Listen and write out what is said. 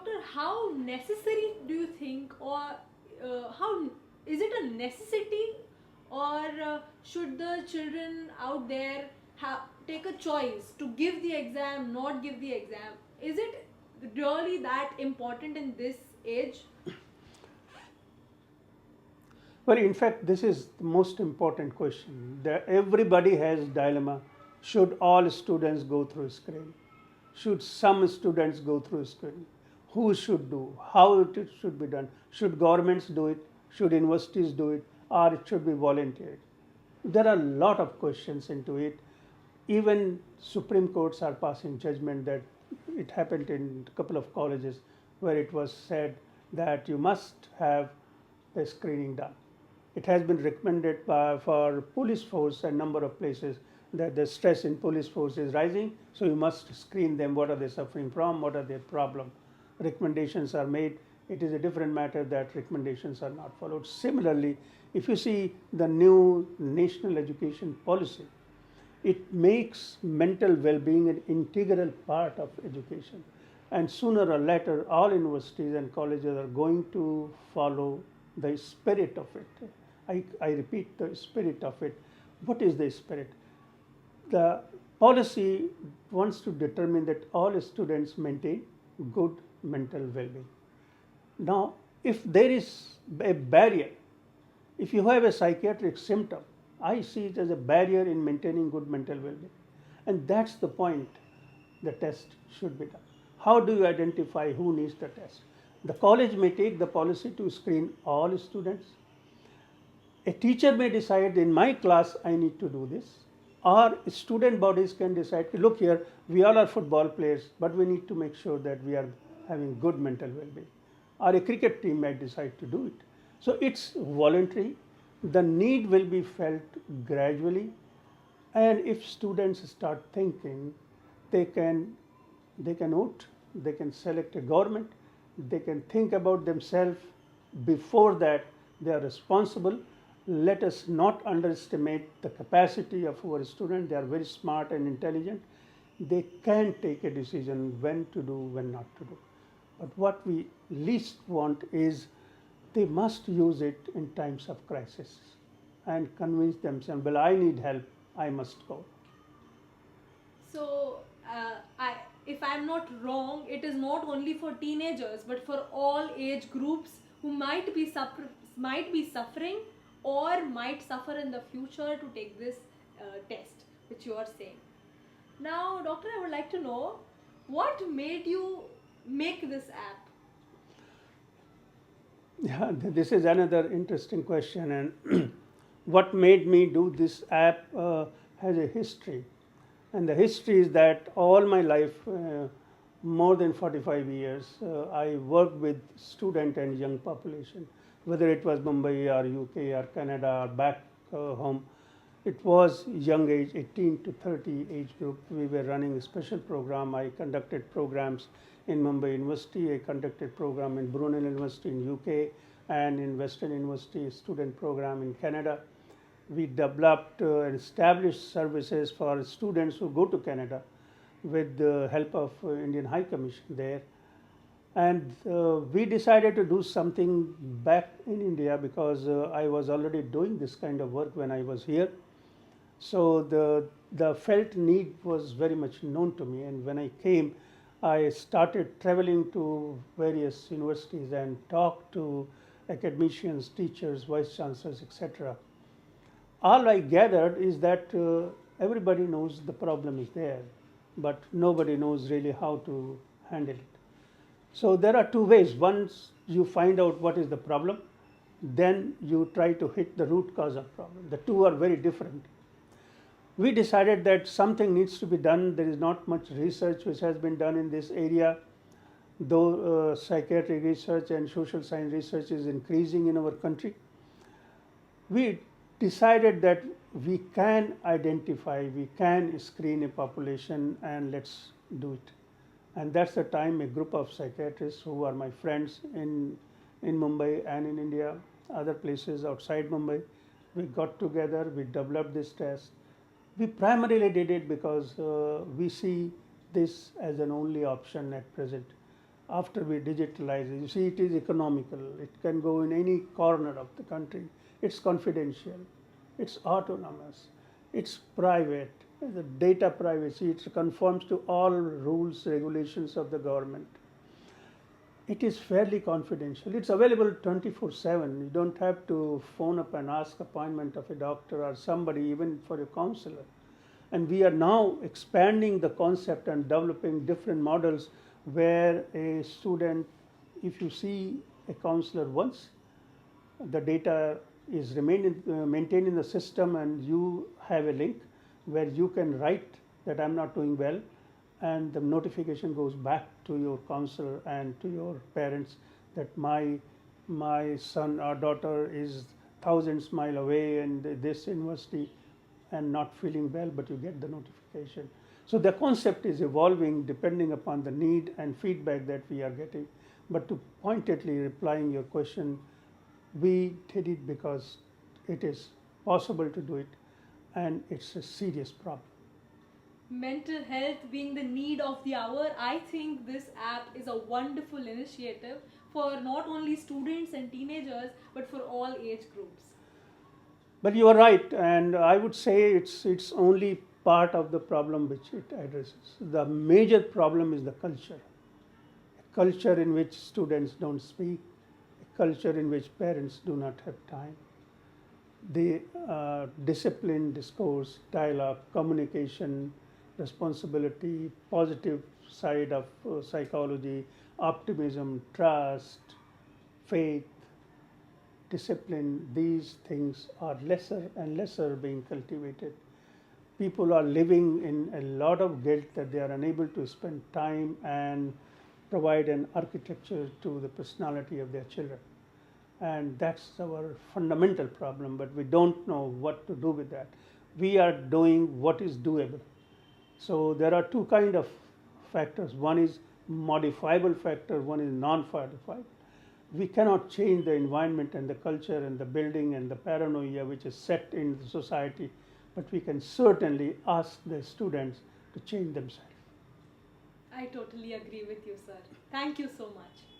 doctor, how necessary do you think, or how is it a necessity, or should the children out there take a choice to give the exam, not give the exam? Is it really that important in this age? Well, in fact, this is the most important question. Everybody has dilemma. Should all students go through screening? Should some students go through screening? Who should do? How it should be done? Should governments do it? Should universities do it? Or it should be volunteered? There are a lot of questions into it. Even Supreme Courts are passing judgment that it happened in a couple of colleges where it was said that you must have the screening done. It has been recommended for police force and number of places that the stress in police force is rising, so you must screen them. What are they suffering from? What are their problem? Recommendations are made. It is a different matter that recommendations are not followed. Similarly, if you see the new national education policy, it makes mental well-being an integral part of education, and sooner or later all universities and colleges are going to follow the spirit of it. I repeat, the spirit of it. What is the spirit? The policy wants to determine that all students maintain good mental well-being. Now, if there is a barrier, if you have a psychiatric symptom, I see it as a barrier in maintaining good mental well-being. And that's the point the test should be done. How do you identify who needs the test? The college may take the policy to screen all students. A teacher may decide in my class I need to do this, or student bodies can decide, look here, we all are football players, but we need to make sure that we are having good mental well-being. Or a cricket team might decide to do it. So it's voluntary. The need will be felt gradually, and if students start thinking, they can vote, they can select a government, they can think about themselves. Before that, they are responsible. Let us not underestimate the capacity of our students. They are very smart and intelligent. They can take a decision when to do, when not to do. But what we least want is they must use it in times of crisis and convince themselves, well, I need help, I must go. So, if I'm not wrong, it is not only for teenagers but for all age groups who might be suffering or might suffer in the future to take this test, which you are saying. Now, doctor, I would like to know what made you make this app. Yeah, this is another interesting question. And what made me do this app has a history. And the history is that all my life, more than 45 years, I worked with student and young population, whether it was Mumbai or UK or Canada or back home. It was young age, 18 to 30 age group. We were running a special program. I conducted programs in Mumbai University. I conducted program in Brunel University in UK and in Western University student program in Canada. We developed and established services for students who go to Canada with the help of Indian High Commission there. And we decided to do something back in India because I was already doing this kind of work when I was here. So the felt need was very much known to me, and when I came, I started traveling to various universities and talked to academicians, teachers, vice chancellors, etc. All I gathered is that everybody knows the problem is there, but nobody knows really how to handle it. So there are two ways. Once you find out what is the problem, then you try to hit the root cause of problem. The two are very different. We decided that something needs to be done. There is not much research which has been done in this area, though psychiatric research and social science research is increasing in our country. We decided that we can identify, we can screen a population, and let's do it. And that's the time a group of psychiatrists who are my friends in Mumbai and in India, other places outside Mumbai, we got together, we developed this test. We primarily did it because we see this as an only option at present. after we digitalize it. You see, it is economical. It can go in any corner of the country. It's confidential. It's autonomous. It's private. The data privacy, it conforms to all rules, regulations of the government. It is fairly confidential. It's available 24/7. You don't have to phone up and ask appointment of a doctor or somebody, even for a counselor. And we are now expanding the concept and developing different models where a student, if you see a counselor once, the data is maintained in the system, and you have a link where you can write that I'm not doing well, and the notification goes back to your counselor and to your parents that my son or daughter is thousands mile away in this university and not feeling well, but you get the notification. So the concept is evolving depending upon the need and feedback that we are getting. But to pointedly replying your question, we did it because it is possible to do it, and it's a serious problem. Mental health being the need of the hour, I think this app is a wonderful initiative for not only students and teenagers but for all age groups. But you are right, and I would say it's only part of the problem which it addresses. The major problem is the culture. A culture in which students don't speak, a culture in which parents do not have time. The discipline, discourse, dialogue, communication, responsibility, positive side of psychology, optimism, trust, faith, discipline, these things are lesser and lesser being cultivated. People are living in a lot of guilt that they are unable to spend time and provide an architecture to the personality of their children. And that's our fundamental problem, but we don't know what to do with that. We are doing what is doable. So there are two kind of factors. One is modifiable factor, one is non-modifiable. We cannot change the environment and the culture and the building and the paranoia which is set in the society, but we can certainly ask the students to change themselves. I totally agree with you, sir. Thank you so much.